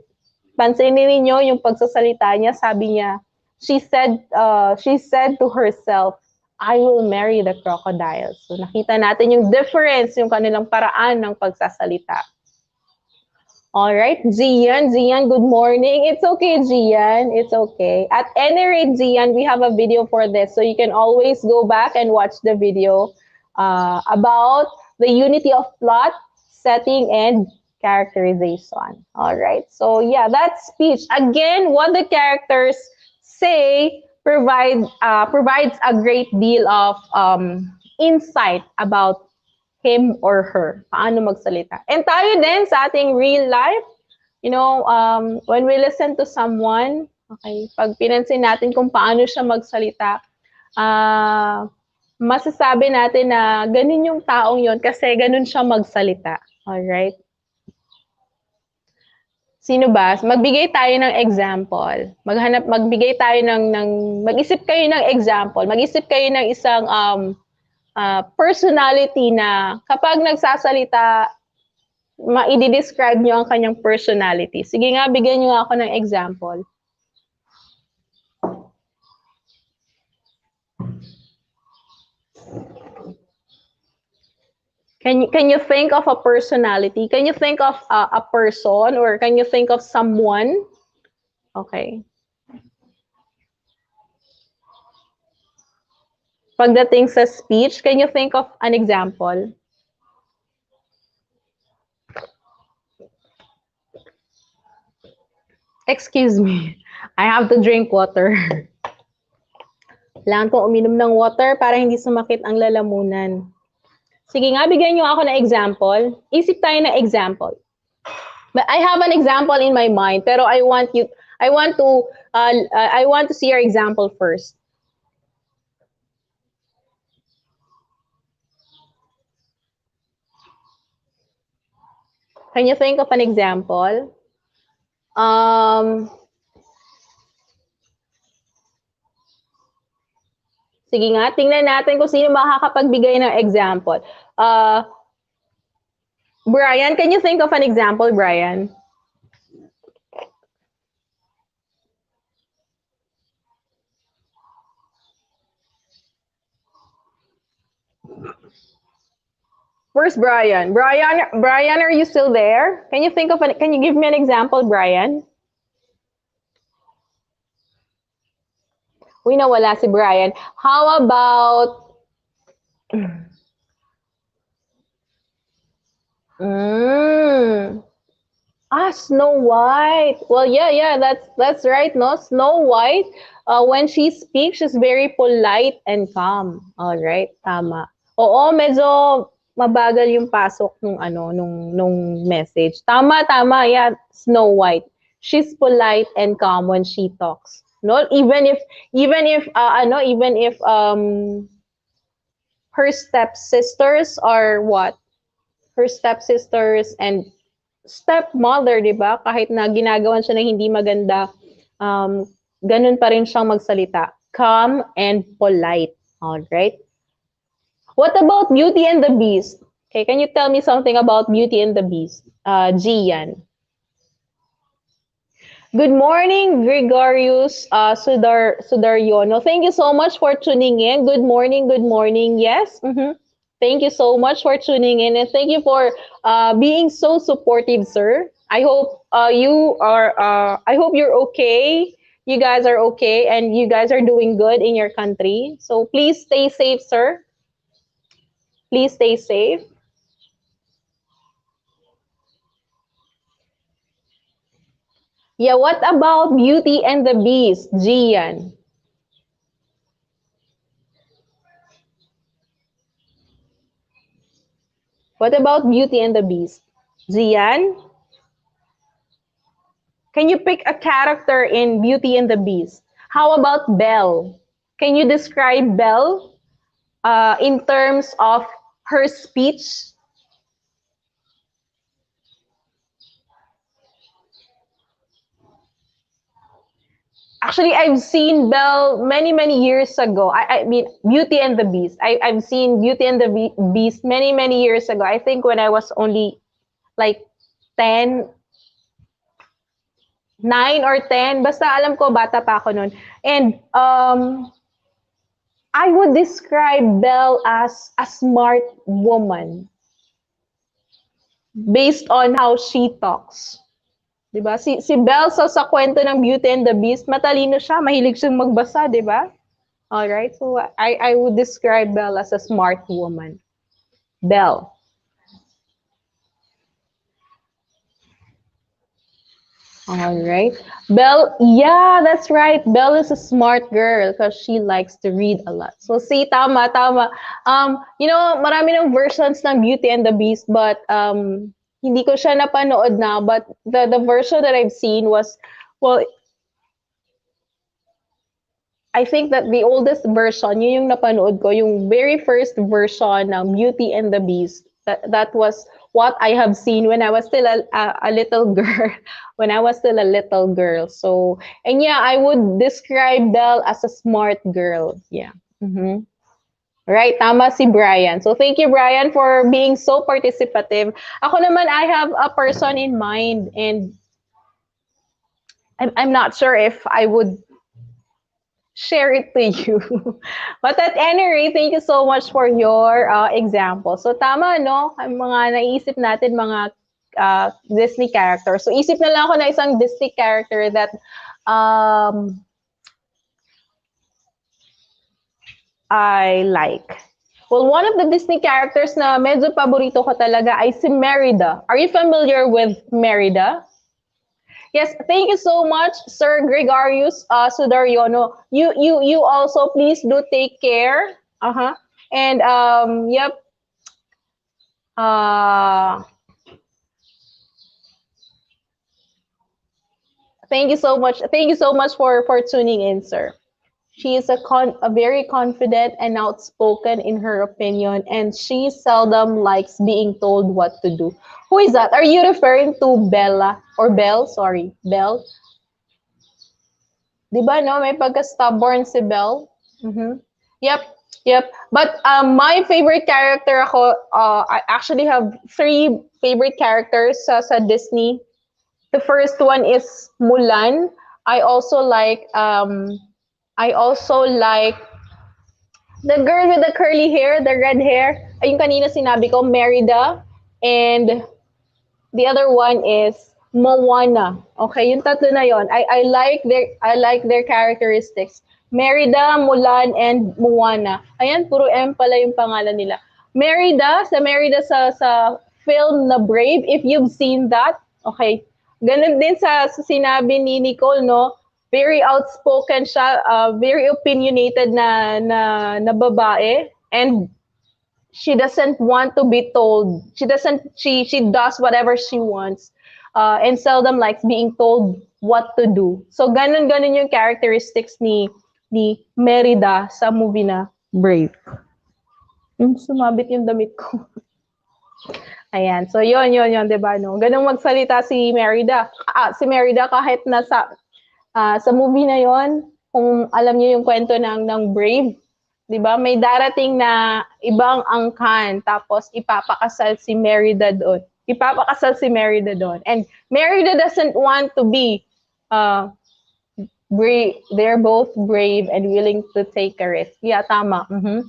pansinin niyo yung pagsasalita niya, sabi niya, she said to herself, I will marry the crocodile. So nakita natin yung difference, yung kanilang paraan ng pagsasalita. All right, Gian, good morning. It's okay, Gian. It's okay. At any rate, Gian, we have a video for this, so you can always go back and watch the video about the unity of plot, setting, and characterization. All right. So yeah, that speech again. What the characters say provides a great deal of insight about him or her, paano magsalita. And tayo din sa ating real life, when we listen to someone, okay, pag pinansin natin kung paano siya magsalita, masasabi natin na ganun yung taong yon kasi ganun siya magsalita. Alright? Sino ba? Magbigay tayo ng example. Magbigay tayo mag-isip kayo ng example. Mag-isip kayo ng isang personality na kapag nagsasalita, i-describe nyo ang kanyang personality. Sige nga, bigyan nyo ako ng example. Can you think of a personality? Can you think of a person or can you think of someone? Okay. Pagdating sa speech, can you think of an example? Excuse me. I have to drink water. Kailangan ko uminom ng water para hindi sumakit ang lalamunan. Sige nga, bigyan niyo ako ng example. Isip tayo ng example. But I have an example in my mind, pero I want to see your example first. Can you think of an example? Sige nga, tingnan natin kung sino makakapagbigay ng example. Brian, can you think of an example, Brian? Where's Brian? Brian, are you still there? Can you give me an example, Brian? We know wala si Brian. How about Snow White. Well, yeah, that's right, no? Snow White, when she speaks, she's very polite and calm. All right, tama. Oo, medyo mabagal yung pasok nung message. Tama, yeah, Snow White. She's polite and calm when she talks. No, even if her stepsisters are what? Her stepsisters and stepmother, di ba? Kahit na ginagawan siya ng hindi maganda, ganun pa rin siyang magsalita. Calm and polite. All right? What about Beauty and the Beast? Okay, can you tell me something about Beauty and the Beast? Gian. Good morning, Gregorius Sudaryono. Thank you so much for tuning in. Good morning. Yes. Thank you so much for tuning in, and thank you for being so supportive, sir. I hope I hope you're okay. You guys are okay, and you guys are doing good in your country. So please stay safe, sir. Please stay safe. Yeah, what about Beauty and the Beast, Gian? What about Beauty and the Beast? Gian, can you pick a character in Beauty and the Beast? How about Belle? Can you describe Belle in terms of her speech? Actually, I've seen Belle many, many years ago. I mean, Beauty and the Beast. I've seen Beauty and the Beast many, many years ago. I think when I was only like 10, 9 or 10. Basta alam ko, bata pa ako noon. And I would describe Belle as a smart woman based on how she talks. Diba? Si Belle sa kwento ng Beauty and the Beast, matalino siya, mahilig siyang magbasa, diba? Alright, so I would describe Belle as a smart woman. Belle. All right. Belle, yeah, that's right. Belle is a smart girl because she likes to read a lot. So, see, tama, tama. Marami ng versions ng Beauty and the Beast, but hindi ko siya napanood na. But the version that I've seen was, well, I think that the oldest version, yun yung napanood ko, yung very first version ng Beauty and the Beast. That was what I have seen when I was still a little girl. When I was still a little girl. So, and yeah, I would describe Belle as a smart girl. Yeah. Mm-hmm. Right, tama si Brian. So thank you, Brian, for being so participative. Ako naman, I have a person in mind, and I'm not sure if I would share it to you. But at any rate, thank you so much for your example. So tama, no? Ang mga naisip natin, mga Disney characters. So isip na lang ako na isang Disney character that I like. Well, one of the Disney characters na medyo paborito ko talaga ay si Merida. Are you familiar with Merida? Yes, thank you so much, Sir Gregarius Sudaryono. You also please do take care. Uh-huh. And yep. Thank you so much. Thank you so much for tuning in, sir. She is a very confident and outspoken in her opinion, and she seldom likes being told what to do. Who is that? Are you referring to Bella or Belle? Sorry, Belle. Di ba, no? May pagka-stubborn si Belle. Mm-hmm. Yep, yep. But my favorite character ako, I actually have 3 favorite characters sa Disney. The first one is Mulan. I also like the girl with the curly hair, the red hair. Ayun kanina sinabi ko, Merida. And the other one is Moana. Okay, yung tatlo na yon. I like their characteristics. Merida, Mulan, and Moana. Ayan, puro M pala yung pangalan nila. Merida sa film na Brave, if you've seen that, okay. Ganun din sa sinabi ni Nicole, no? Very outspoken siya, very opinionated na babae, and she doesn't want to be told. She does whatever she wants, and seldom likes being told what to do. So ganun yung characteristics ni Merida sa movie na Brave. Sumabit yung damit ko. Ayan. So yon, 'di ba, no? Ganung magsalita si Merida. Si Merida kahit nasa sa movie na yon, kung alam niyo yung kwento ng Brave, 'di ba? May darating na ibang angkan tapos ipapakasal si Merida doon. And Merida doesn't want to be brave. They're both brave and willing to take a risk. Yeah, tama. Mm-hmm.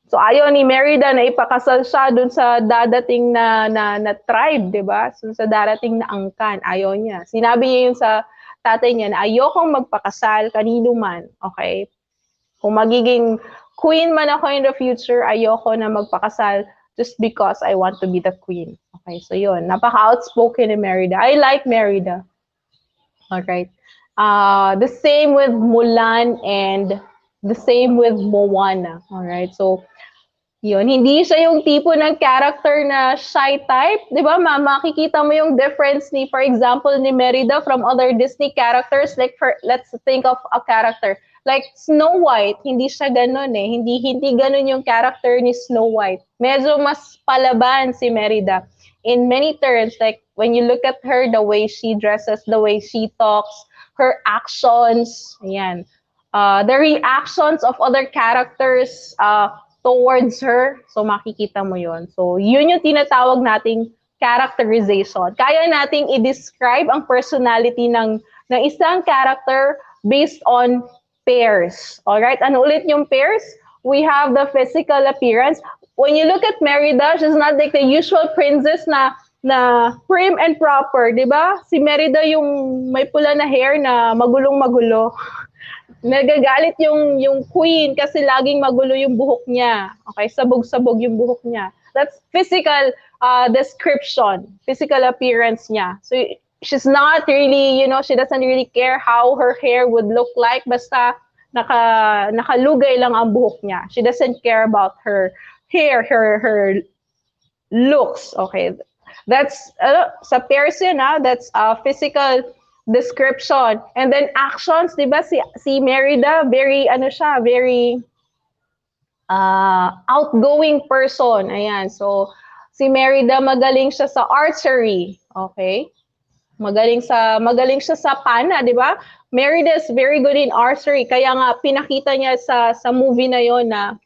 So ayaw ni Merida na ipakasal siya dun sa dadating na tribe, 'di ba? So sa darating na angkan, ayaw niya. Sinabi niya yun sa tatay niya na ayokong magpakasal kanino man, okay? Kung magiging queen man ako in the future, ayoko na magpakasal just because I want to be the queen. Okay, so yun. Napaka-outspoken ni Merida. I like Merida. Alright. The same with Mulan and the same with Moana. Alright, so yun, hindi siya yung tipo ng character na shy type. Di ba, makikita mo yung difference ni, for example, ni Merida from other Disney characters. Like, let's think of a character. Like, Snow White, hindi siya ganun eh. Hindi ganun yung character ni Snow White. Medyo mas palaban si Merida. In many terms, like, when you look at her, the way she dresses, the way she talks, her actions, ayan. The reactions of other characters, towards her. So, makikita mo yon. So, yun yung tinatawag nating characterization. Kaya nating i-describe ang personality ng isang character based on pairs. Alright? Ano ulit yung pairs? We have the physical appearance. When you look at Merida, she's not like the usual princess na prim and proper, di ba? Si Merida yung may pula na hair na magulong-magulo. Nagagalit yung queen kasi laging magulo yung buhok niya. Okay, sabog-sabog yung buhok niya. That's physical description, physical appearance niya. So she's not really, she doesn't really care how her hair would look like, basta nakalugay lang ang buhok niya. She doesn't care about her hair, her looks. Okay, that's sa person, that's physical description. And then actions, di ba? Si Merida, very outgoing person. Ayan. So, si Merida, magaling siya sa archery. Okay? Magaling siya sa pana, di ba? Merida is very good in archery. Kaya nga, pinakita niya sa movie na yon na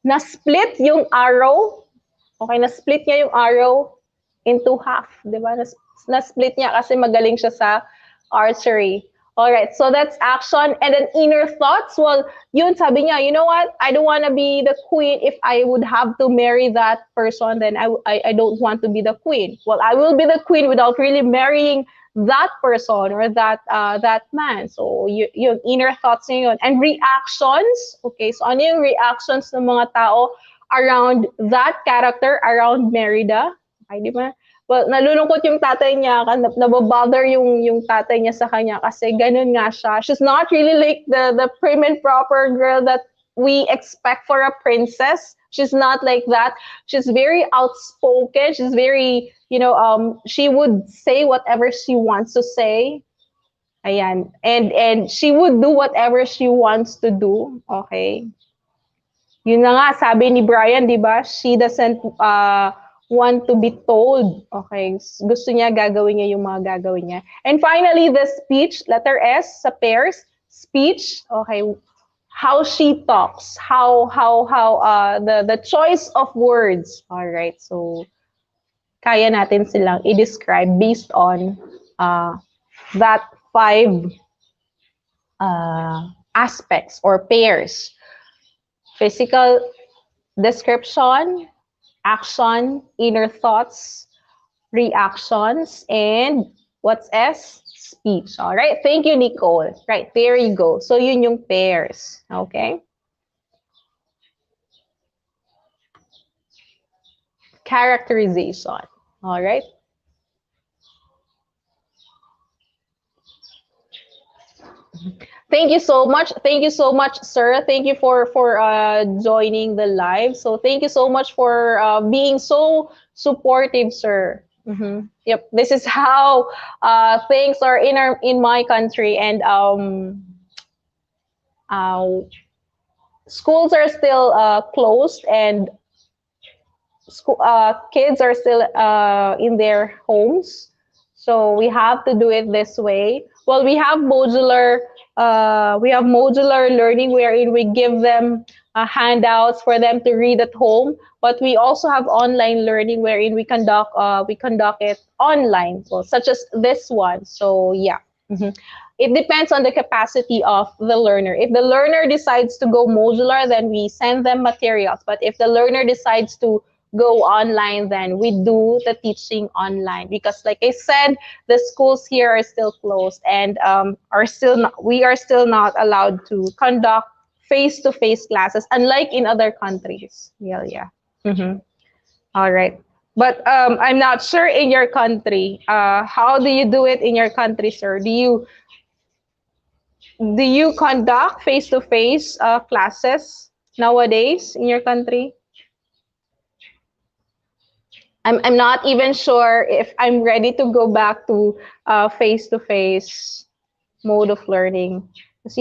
na-split yung arrow. Okay, na-split niya yung arrow into half. Di ba? Na-split niya kasi magaling siya sa archery. Alright, so that's action. And then inner thoughts, well, yun, sabi niya, you know what? I don't want to be the queen. If I would have to marry that person, then I don't want to be the queen. Well, I will be the queen without really marrying that person or that man. So, yung inner thoughts niya yun. And reactions, okay, so ano yung reactions ng mga tao around that character, around Merida? Okay, di ba? Well, nalulungkot yung tatay niya, nababother yung tatay niya sa kanya kasi ganun nga siya. She's not really like the prim and proper girl that we expect for a princess. She's not like that. She's very outspoken. She's very, she would say whatever she wants to say. Ayan. And she would do whatever she wants to do. Okay. Yun na nga, sabi ni Brian, di ba? She doesn't want to be told. Okay, gusto niya, gagawin niya yung mga gagawin niya. And finally, the speech, letter S, sa pairs, speech, okay, how she talks, how the choice of words. All right, so kaya natin silang i-describe based on that 5 aspects or pairs. Physical description, action, inner thoughts, reactions, and what's S? Speech. All right. Thank you, Nicole. Right. There you go. So, yun yung pairs. Okay. Characterization. All right. Thank you so much. Thank you so much, sir. Thank you for joining the live. So thank you so much for being so supportive, sir. Yep, this is how things are in my country, and schools are still closed, and kids are still in their homes. So we have to do it this way. Well, we have modular learning wherein we give them handouts for them to read at home. But we also have online learning wherein we conduct it online, so such as this one. So yeah, it depends on the capacity of the learner. If the learner decides to go modular, then we send them materials. But if the learner decides to go online, then we do the teaching online, because like I said, the schools here are still closed, and we are still not allowed to conduct face-to-face classes, unlike in other countries. Yeah, yeah. All right. But I'm not sure in your country. How do you do it in your country, sir? Do you conduct face-to-face classes nowadays in your country? I'm not even sure if I'm ready to go back to face-to-face mode of learning. 'Cause,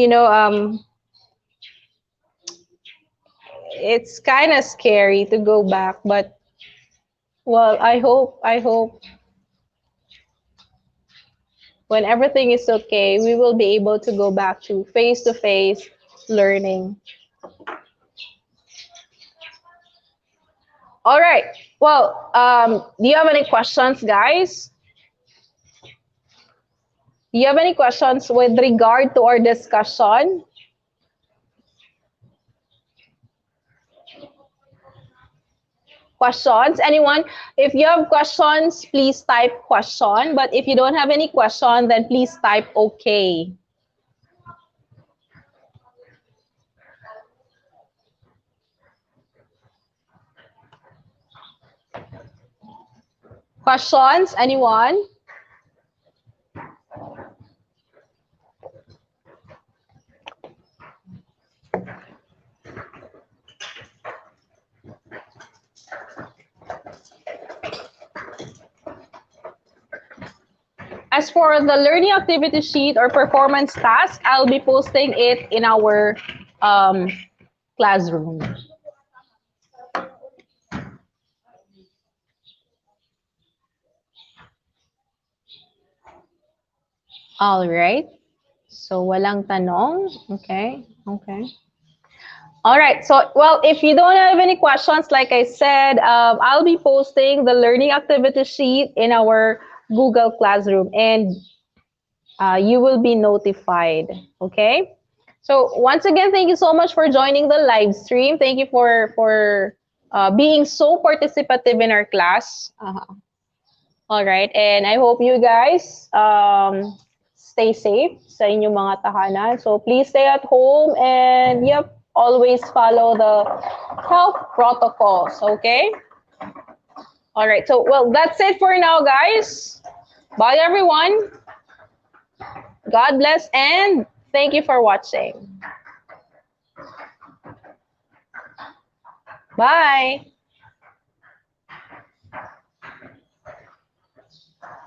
it's kind of scary to go back, but well, I hope when everything is okay, we will be able to go back to face learning. All right. Well, do you have any questions, guys? Do you have any questions with regard to our discussion? Questions? Anyone? If you have questions, please type question. But if you don't have any question, then please type okay. Questions? Anyone? As for the learning activity sheet or performance task, I'll be posting it in our classroom. All right. So walang tanong. Okay. Okay. All right. So, well, if you don't have any questions, like I said, I'll be posting the learning activity sheet in our Google Classroom, and you will be notified. Okay. So once again, thank you so much for joining the live stream. Thank you for being so participative in our class. All right, and I hope you guys stay safe sa inyong mga tahanan. So please stay at home and yep, always follow the health protocols, okay? All right, so well, that's it for now, guys. Bye, everyone. God bless and thank you for watching. Bye.